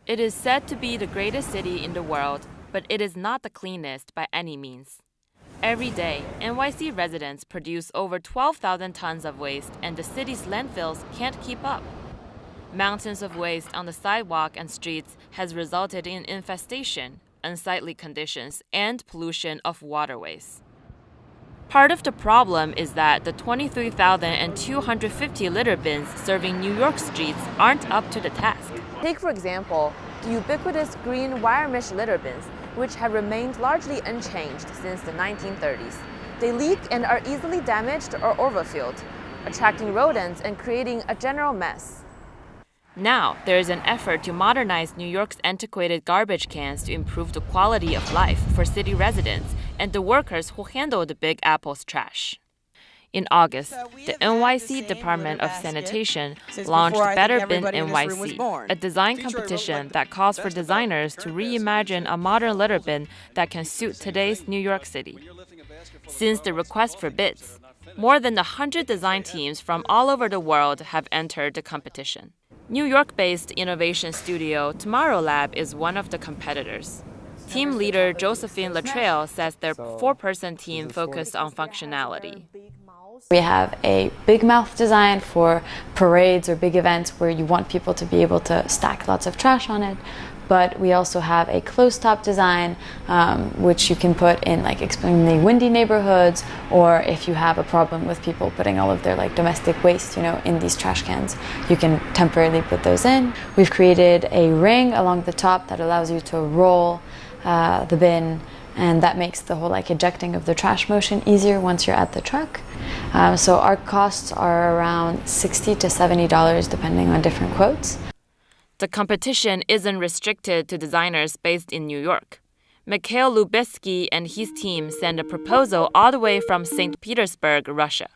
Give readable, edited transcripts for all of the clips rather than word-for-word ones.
It is said to be the greatest city in the world, but it is not the cleanest by any means. Every day, NYC residents produce over 12,000 tons of waste, and the city's landfills can't keep up. Mountains of waste on the sidewalk and streets has resulted in infestation, unsightly conditions, and pollution of waterways. Part of the problem is that the 23,250 litter bins serving New York streets aren't up to the task. Take, for example, the ubiquitous green wire mesh litter bins, which have remained largely unchanged since the 1930s. They leak and are easily damaged or overfilled, attracting rodents and creating a general mess. Now, there is an effort to modernize New York's antiquated garbage cans to improve the quality of life for city residents and the workers who handle the Big Apple's trash. In August, the NYC Department of Sanitation launched Better NYC, a design competition that calls for designers to reimagine a modern litter bin that can suit today's New York City. Since the request for bids, more than 100 design teams from all over the world have entered the competition. New York-based innovation studio Tomorrow Lab is one of the competitors. Team leader Josephine Latrell says their four-person team focused on functionality. We have a big mouth design for parades or big events where you want people to be able to stack lots of trash on it. But we also have a closed-top design, which you can put in like extremely windy neighborhoods, or if you have a problem with people putting all of their like domestic waste, in these trash cans, you can temporarily put those in. We've created a ring along the top that allows you to roll the bin, and that makes the whole like ejecting of the trash motion easier once you're at the truck. So our costs are around $60 to $70 depending on different quotes. The competition isn't restricted to designers based in New York. Mikhail Lubitsky and his team sent a proposal all the way from St. Petersburg, Russia.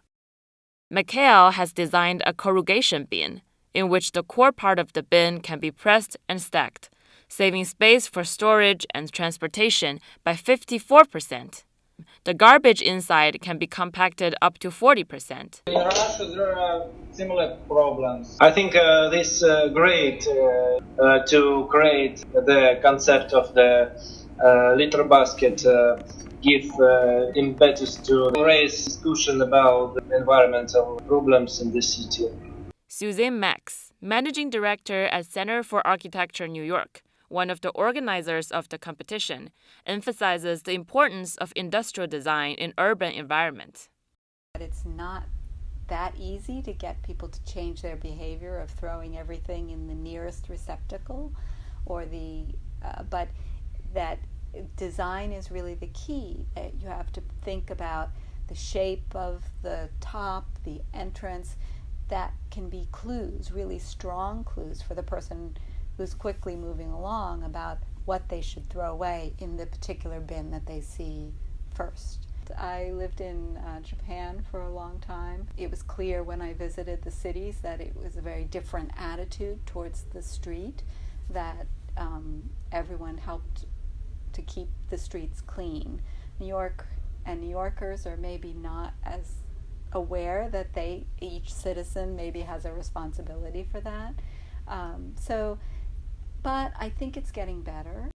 Mikhail has designed a corrugation bin, in which the core part of the bin can be pressed and stacked, saving space for storage and transportation by 54%. The garbage inside can be compacted up to 40%. In Russia, there are similar problems. I think this great to create the concept of the litter basket give impetus to raise discussion about environmental problems in the city. Suzanne Max, managing director at Center for Architecture New York, one of the organizers of the competition, emphasizes the importance of industrial design in urban environments. It's not that easy to get people to change their behavior of throwing everything in the nearest receptacle, but that design is really the key. You have to think about the shape of the top, the entrance. That can be clues, really strong clues for the person who's quickly moving along about what they should throw away in the particular bin that they see first. I lived in Japan for a long time. It was clear when I visited the cities that it was a very different attitude towards the street, that everyone helped to keep the streets clean. New York and New Yorkers are maybe not as aware that each citizen maybe has a responsibility for that. But I think it's getting better.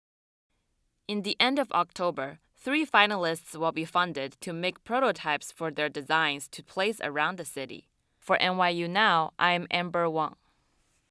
In the end of October, 3 finalists will be funded to make prototypes for their designs to place around the city. For NYU Now, I'm Amber Wang.